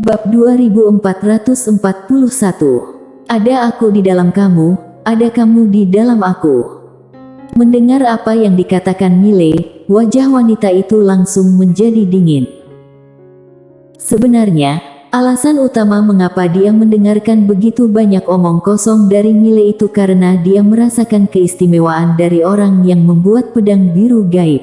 Bab 2441. Ada aku di dalam kamu, ada kamu di dalam aku. Mendengar apa yang dikatakan Mile, wajah wanita itu langsung menjadi dingin. Sebenarnya, alasan utama mengapa dia mendengarkan begitu banyak omong kosong dari Mile itu karena dia merasakan keistimewaan dari orang yang membuat pedang biru gaib.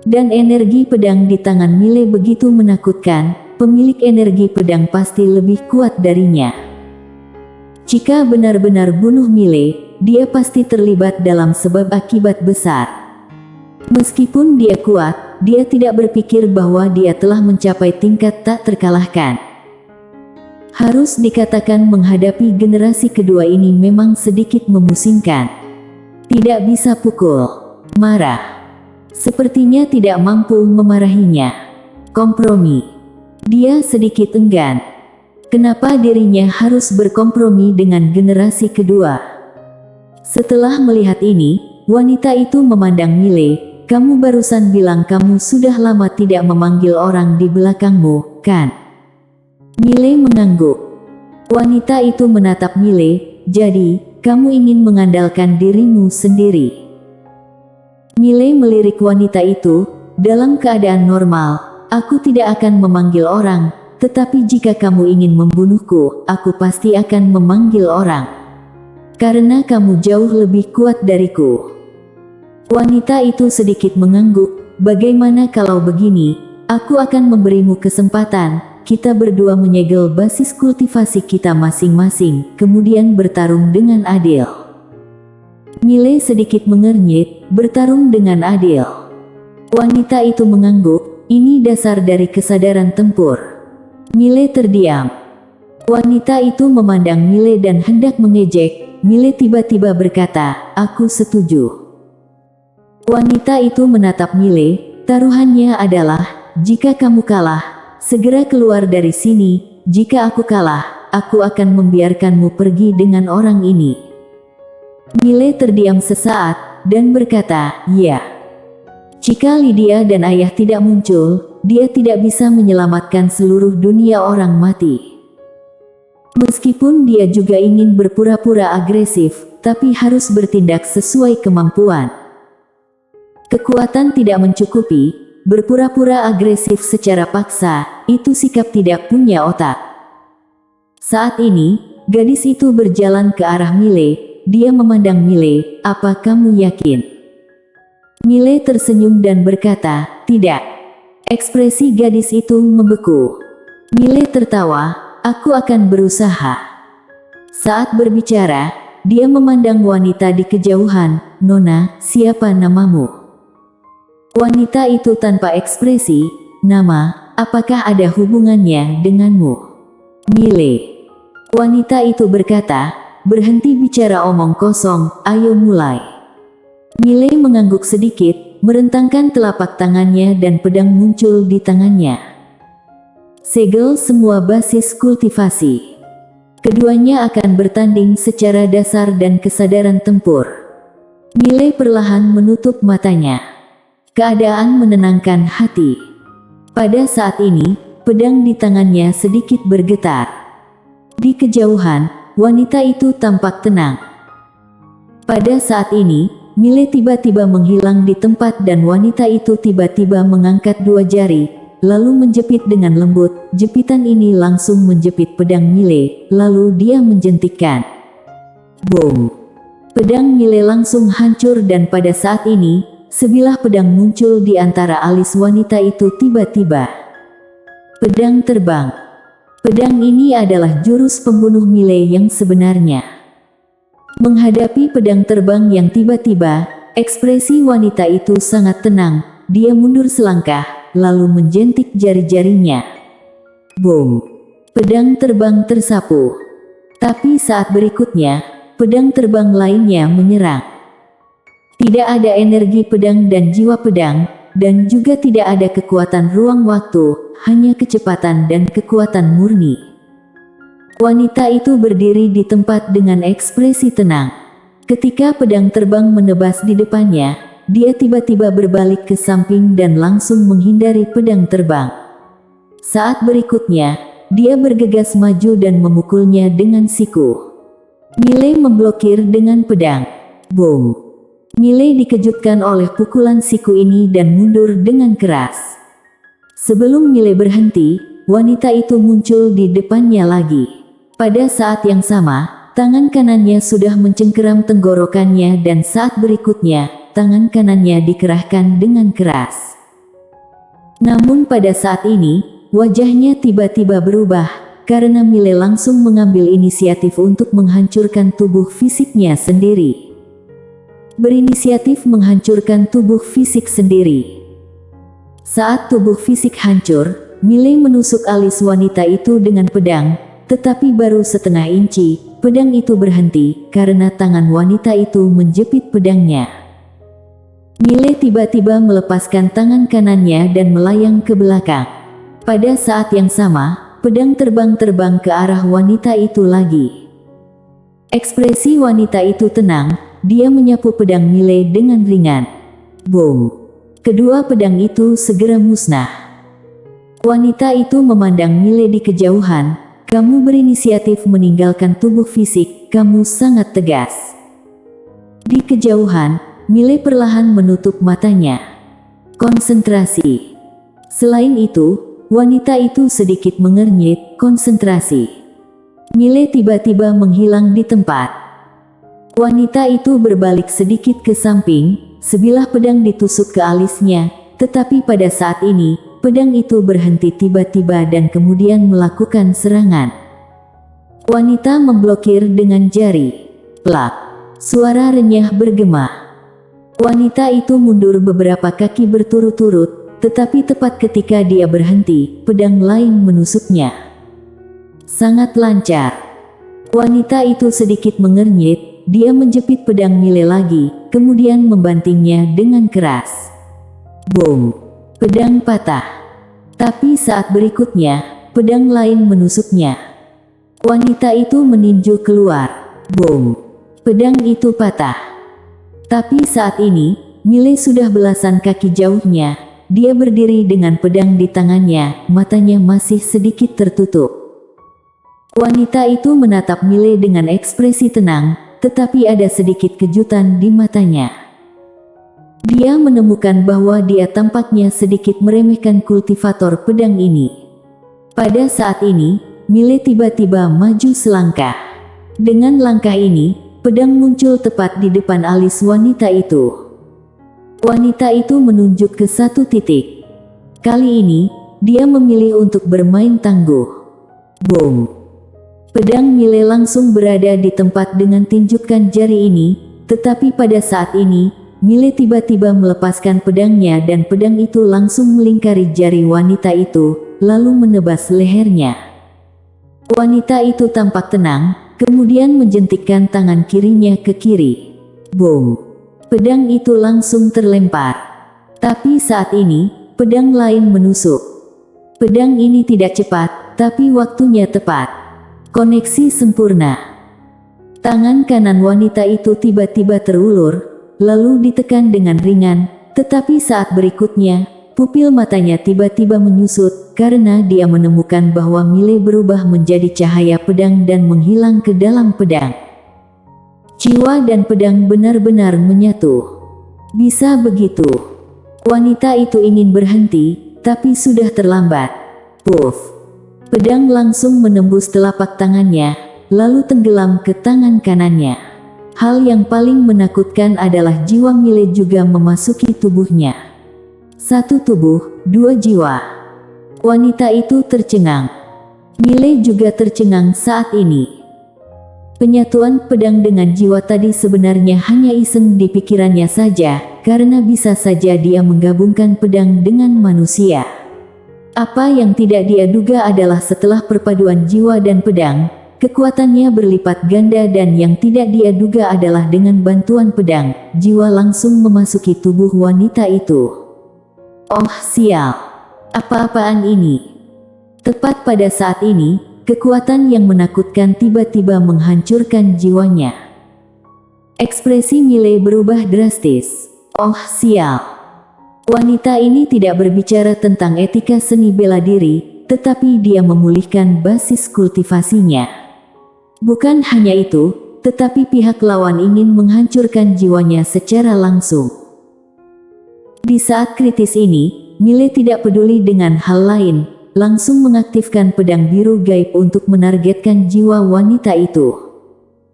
Dan energi pedang di tangan Mile begitu menakutkan. Pemilik energi pedang pasti lebih kuat darinya. Jika benar-benar bunuh Mile, dia pasti terlibat dalam sebab akibat besar. Meskipun dia kuat, dia tidak berpikir bahwa dia telah mencapai tingkat tak terkalahkan. Harus dikatakan menghadapi generasi kedua ini memang sedikit memusingkan. Tidak bisa pukul, marah. Sepertinya tidak mampu memarahinya. Kompromi. Dia sedikit enggan. Kenapa dirinya harus berkompromi dengan generasi kedua? Setelah melihat ini, wanita itu memandang Mile. Kamu barusan bilang kamu sudah lama tidak memanggil orang di belakangmu, kan? Mile mengangguk. Wanita itu menatap Mile. Jadi, kamu ingin mengandalkan dirimu sendiri. Mile melirik wanita itu. Dalam keadaan normal, aku tidak akan memanggil orang, tetapi jika kamu ingin membunuhku, aku pasti akan memanggil orang. Karena kamu jauh lebih kuat dariku. Wanita itu sedikit mengangguk. Bagaimana kalau begini? Aku akan memberimu kesempatan, kita berdua menyegel basis kultivasi kita masing-masing, kemudian bertarung dengan adil. Mile sedikit mengernyit, bertarung dengan adil. Wanita itu mengangguk. Ini dasar dari kesadaran tempur. Mile terdiam. Wanita itu memandang Mile dan hendak mengejek. Mile tiba-tiba berkata, aku setuju. Wanita itu menatap Mile. Taruhannya adalah, jika kamu kalah, segera keluar dari sini. Jika aku kalah, aku akan membiarkanmu pergi dengan orang ini. Mile terdiam sesaat, dan berkata, ya. Jika Lydia dan ayah tidak muncul, dia tidak bisa menyelamatkan seluruh dunia orang mati. Meskipun dia juga ingin berpura-pura agresif, tapi harus bertindak sesuai kemampuan. Kekuatan tidak mencukupi, berpura-pura agresif secara paksa, itu sikap tidak punya otak. Saat ini, gadis itu berjalan ke arah Mile. Dia memandang Mile, apa kamu yakin? Mile tersenyum dan berkata, tidak. Ekspresi gadis itu membeku. Mile tertawa, aku akan berusaha. Saat berbicara, dia memandang wanita di kejauhan, Nona, siapa namamu? Wanita itu tanpa ekspresi, nama, apakah ada hubungannya denganmu? Mile. Wanita itu berkata, berhenti bicara omong kosong, ayo mulai. Mile mengangguk sedikit, merentangkan telapak tangannya dan pedang muncul di tangannya. Segel semua basis kultivasi. Keduanya akan bertanding secara dasar dan kesadaran tempur. Mile perlahan menutup matanya. Keadaan menenangkan hati. Pada saat ini, pedang di tangannya sedikit bergetar. Di kejauhan, wanita itu tampak tenang. Pada saat ini, Mile tiba-tiba menghilang di tempat dan wanita itu tiba-tiba mengangkat dua jari, lalu menjepit dengan lembut. Jepitan ini langsung menjepit pedang Mile, lalu dia menjentikkan. Boom! Pedang Mile langsung hancur dan pada saat ini, sebilah pedang muncul di antara alis wanita itu tiba-tiba. Pedang terbang. Pedang ini adalah jurus pembunuh Mile yang sebenarnya. Menghadapi pedang terbang yang tiba-tiba, ekspresi wanita itu sangat tenang. Dia mundur selangkah, lalu menjentik jari-jarinya. Boom! Pedang terbang tersapu. Tapi saat berikutnya, pedang terbang lainnya menyerang. Tidak ada energi pedang dan jiwa pedang, dan juga tidak ada kekuatan ruang waktu, hanya kecepatan dan kekuatan murni. Wanita itu berdiri di tempat dengan ekspresi tenang. Ketika pedang terbang menebas di depannya, dia tiba-tiba berbalik ke samping dan langsung menghindari pedang terbang. Saat berikutnya, dia bergegas maju dan memukulnya dengan siku. Miley memblokir dengan pedang. Boom! Miley dikejutkan oleh pukulan siku ini dan mundur dengan keras. Sebelum Miley berhenti, wanita itu muncul di depannya lagi. Pada saat yang sama, tangan kanannya sudah mencengkeram tenggorokannya dan saat berikutnya, tangan kanannya dikerahkan dengan keras. Namun pada saat ini, wajahnya tiba-tiba berubah, karena Miley langsung mengambil inisiatif untuk menghancurkan tubuh fisiknya sendiri. Berinisiatif menghancurkan tubuh fisik sendiri. Saat tubuh fisik hancur, Miley menusuk alis wanita itu dengan pedang, tetapi baru setengah inci, pedang itu berhenti, karena tangan wanita itu menjepit pedangnya. Miley tiba-tiba melepaskan tangan kanannya dan melayang ke belakang. Pada saat yang sama, pedang terbang-terbang ke arah wanita itu lagi. Ekspresi wanita itu tenang, dia menyapu pedang Miley dengan ringan. Boom! Kedua pedang itu segera musnah. Wanita itu memandang Miley di kejauhan. Kamu berinisiatif meninggalkan tubuh fisik, kamu sangat tegas. Di kejauhan, Miley perlahan menutup matanya. Konsentrasi. Selain itu, wanita itu sedikit mengernyit, konsentrasi. Miley tiba-tiba menghilang di tempat. Wanita itu berbalik sedikit ke samping, sebilah pedang ditusuk ke alisnya, tetapi pada saat ini, pedang itu berhenti tiba-tiba dan kemudian melakukan serangan. Wanita memblokir dengan jari. Plak! Suara renyah bergema. Wanita itu mundur beberapa kaki berturut-turut, tetapi tepat ketika dia berhenti, pedang lain menusuknya. Sangat lancar. Wanita itu sedikit mengernyit, dia menjepit pedang Miley lagi, kemudian membantingnya dengan keras. Boom! Pedang patah. Tapi saat berikutnya, pedang lain menusuknya. Wanita itu meninju keluar. Boom! Pedang itu patah. Tapi saat ini, Miley sudah belasan kaki jauhnya. Dia berdiri dengan pedang di tangannya, matanya masih sedikit tertutup. Wanita itu menatap Miley dengan ekspresi tenang, tetapi ada sedikit kejutan di matanya. Dia menemukan bahwa dia tampaknya sedikit meremehkan kultivator pedang ini. Pada saat ini, Miley tiba-tiba maju selangkah. Dengan langkah ini, pedang muncul tepat di depan alis wanita itu. Wanita itu menunjuk ke satu titik. Kali ini, dia memilih untuk bermain tangguh. Boom! Pedang Miley langsung berada di tempat dengan tinjukan jari ini, tetapi pada saat ini, Miley tiba-tiba melepaskan pedangnya dan pedang itu langsung melingkari jari wanita itu, lalu menebas lehernya. Wanita itu tampak tenang, kemudian menjentikkan tangan kirinya ke kiri. Boom! Pedang itu langsung terlempar. Tapi saat ini, pedang lain menusuk. Pedang ini tidak cepat, tapi waktunya tepat. Koneksi sempurna. Tangan kanan wanita itu tiba-tiba terulur, lalu ditekan dengan ringan, tetapi saat berikutnya, pupil matanya tiba-tiba menyusut, karena dia menemukan bahwa Miley berubah menjadi cahaya pedang dan menghilang ke dalam pedang. Jiwa dan pedang benar-benar menyatu. Bisa begitu. Wanita itu ingin berhenti, tapi sudah terlambat. Puff! Pedang langsung menembus telapak tangannya, lalu tenggelam ke tangan kanannya. Hal yang paling menakutkan adalah jiwa Miley juga memasuki tubuhnya. Satu tubuh, dua jiwa. Wanita itu tercengang. Miley juga tercengang saat ini. Penyatuan pedang dengan jiwa tadi sebenarnya hanya iseng di pikirannya saja, karena bisa saja dia menggabungkan pedang dengan manusia. Apa yang tidak dia duga adalah setelah perpaduan jiwa dan pedang, kekuatannya berlipat ganda dan yang tidak dia duga adalah dengan bantuan pedang, jiwa langsung memasuki tubuh wanita itu. Oh sial! Apa-apaan ini? Tepat pada saat ini, kekuatan yang menakutkan tiba-tiba menghancurkan jiwanya. Ekspresi Miley berubah drastis. Oh sial! Wanita ini tidak berbicara tentang etika seni bela diri, tetapi dia memulihkan basis kultivasinya. Bukan hanya itu, tetapi pihak lawan ingin menghancurkan jiwanya secara langsung. Di saat kritis ini, Mile tidak peduli dengan hal lain, langsung mengaktifkan pedang biru gaib untuk menargetkan jiwa wanita itu.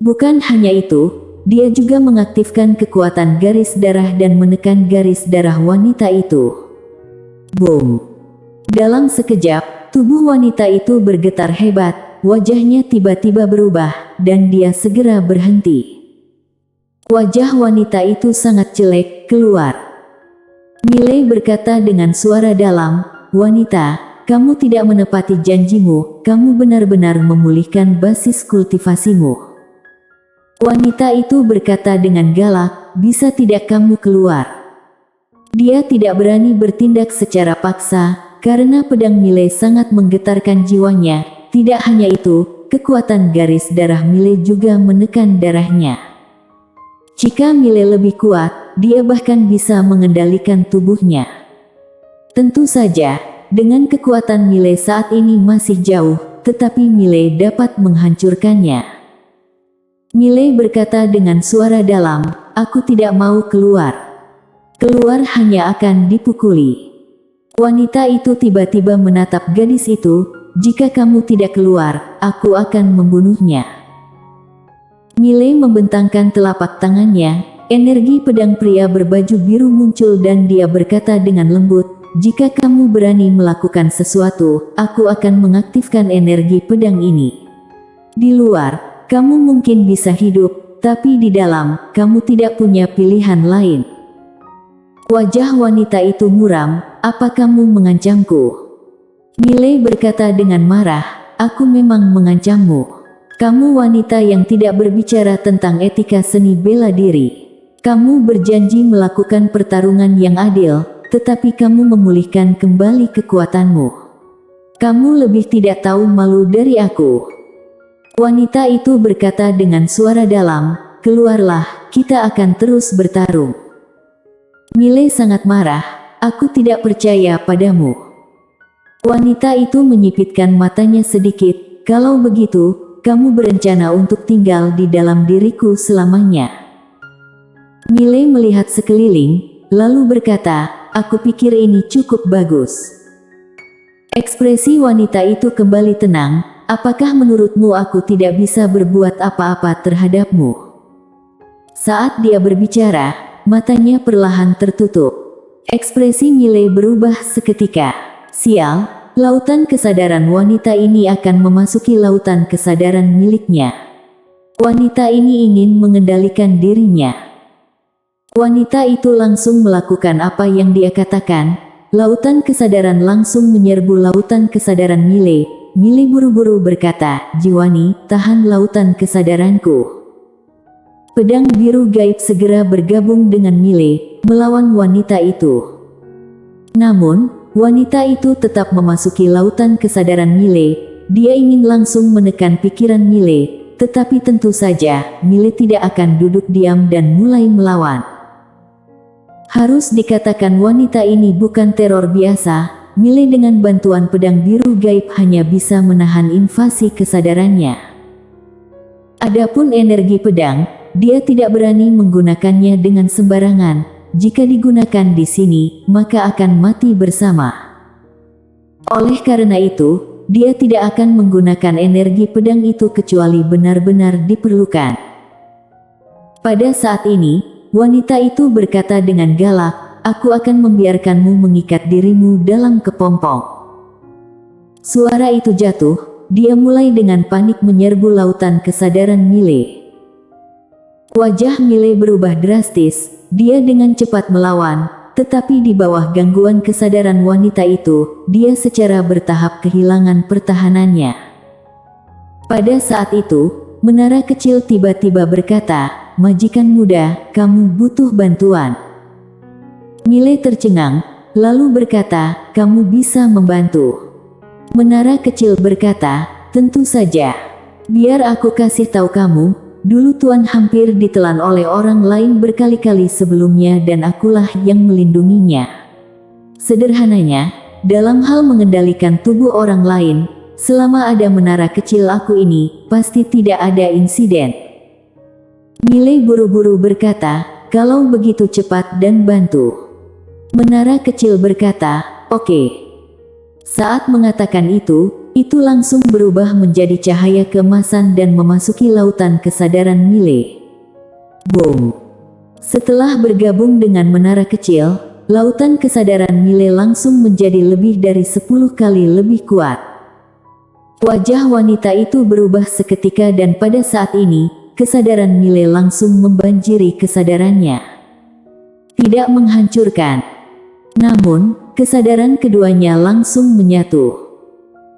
Bukan hanya itu, dia juga mengaktifkan kekuatan garis darah dan menekan garis darah wanita itu. Boom! Dalam sekejap, tubuh wanita itu bergetar hebat, wajahnya tiba-tiba berubah, dan dia segera berhenti. Wajah wanita itu sangat jelek keluar. Mile berkata dengan suara dalam, "Wanita, kamu tidak menepati janjimu, kamu benar-benar memulihkan basis kultivasimu." Wanita itu berkata dengan galak, "Bisa tidak kamu keluar?" Dia tidak berani bertindak secara paksa, karena pedang Mile sangat menggetarkan jiwanya. Tidak hanya itu, kekuatan garis darah Mile juga menekan darahnya. Jika Mile lebih kuat, dia bahkan bisa mengendalikan tubuhnya. Tentu saja, dengan kekuatan Mile saat ini masih jauh, tetapi Mile dapat menghancurkannya. Mile berkata dengan suara dalam, "Aku tidak mau keluar. Keluar hanya akan dipukuli." Wanita itu tiba-tiba menatap gadis itu, "Jika kamu tidak keluar, aku akan membunuhnya." Mile membentangkan telapak tangannya, energi pedang pria berbaju biru muncul dan dia berkata dengan lembut, "Jika kamu berani melakukan sesuatu, aku akan mengaktifkan energi pedang ini. Di luar, kamu mungkin bisa hidup, tapi di dalam, kamu tidak punya pilihan lain." Wajah wanita itu muram, "Apa kamu mengancamku?" Mile berkata dengan marah, "Aku memang mengancammu. Kamu wanita yang tidak berbicara tentang etika seni bela diri. Kamu berjanji melakukan pertarungan yang adil, tetapi kamu memulihkan kembali kekuatanmu. Kamu lebih tidak tahu malu dari aku." Wanita itu berkata dengan suara dalam, "Keluarlah, kita akan terus bertarung." Mile sangat marah, "Aku tidak percaya padamu." Wanita itu menyipitkan matanya sedikit, "Kalau begitu, kamu berencana untuk tinggal di dalam diriku selamanya." Mile melihat sekeliling, lalu berkata, "Aku pikir ini cukup bagus." Ekspresi wanita itu kembali tenang, "Apakah menurutmu aku tidak bisa berbuat apa-apa terhadapmu?" Saat dia berbicara, matanya perlahan tertutup. Ekspresi Mile berubah seketika. Sial, lautan kesadaran wanita ini akan memasuki lautan kesadaran miliknya. Wanita ini ingin mengendalikan dirinya. Wanita itu langsung melakukan apa yang dia katakan. Lautan kesadaran langsung menyerbu lautan kesadaran Mile. Mile buru-buru berkata, "Jiwani, tahan lautan kesadaranku." Pedang biru gaib segera bergabung dengan Mile, melawan wanita itu. Namun, wanita itu tetap memasuki lautan kesadaran Mile. Dia ingin langsung menekan pikiran Mile, tetapi tentu saja, Mile tidak akan duduk diam dan mulai melawan. Harus dikatakan wanita ini bukan teror biasa. Mile dengan bantuan pedang biru gaib hanya bisa menahan invasi kesadarannya. Adapun energi pedang, dia tidak berani menggunakannya dengan sembarangan. Jika digunakan di sini, maka akan mati bersama. Oleh karena itu, dia tidak akan menggunakan energi pedang itu kecuali benar-benar diperlukan. Pada saat ini, wanita itu berkata dengan galak, "Aku akan membiarkanmu mengikat dirimu dalam kepompong." Suara itu jatuh, dia mulai dengan panik menyerbu lautan kesadaran Mile. Wajah Mile berubah drastis, dia dengan cepat melawan, tetapi di bawah gangguan kesadaran wanita itu, dia secara bertahap kehilangan pertahanannya. Pada saat itu, menara kecil tiba-tiba berkata, "Majikan muda, kamu butuh bantuan." Mile tercengang, lalu berkata, "Kamu bisa membantu." Menara kecil berkata, "Tentu saja. Biar aku kasih tahu kamu. Dulu Tuan hampir ditelan oleh orang lain berkali-kali sebelumnya dan akulah yang melindunginya. Sederhananya, dalam hal mengendalikan tubuh orang lain, selama ada menara kecil aku ini, pasti tidak ada insiden. Miley buru-buru berkata, kalau begitu cepat dan bantu. Menara kecil berkata, oke. Saat mengatakan itu langsung berubah menjadi cahaya keemasan dan memasuki lautan kesadaran Miley. Boom. Setelah bergabung dengan menara kecil, lautan kesadaran Miley langsung menjadi lebih dari 10 kali lebih kuat. Wajah wanita itu berubah seketika dan pada saat ini, kesadaran Miley langsung membanjiri kesadarannya. Tidak menghancurkan. Namun, kesadaran keduanya langsung menyatu.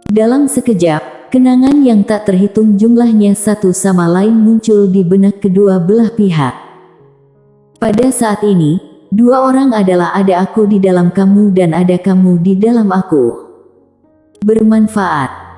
Dalam sekejap, kenangan yang tak terhitung jumlahnya satu sama lain muncul di benak kedua belah pihak. Pada saat ini, dua orang adalah ada aku di dalam kamu dan ada kamu di dalam aku. Bermanfaat.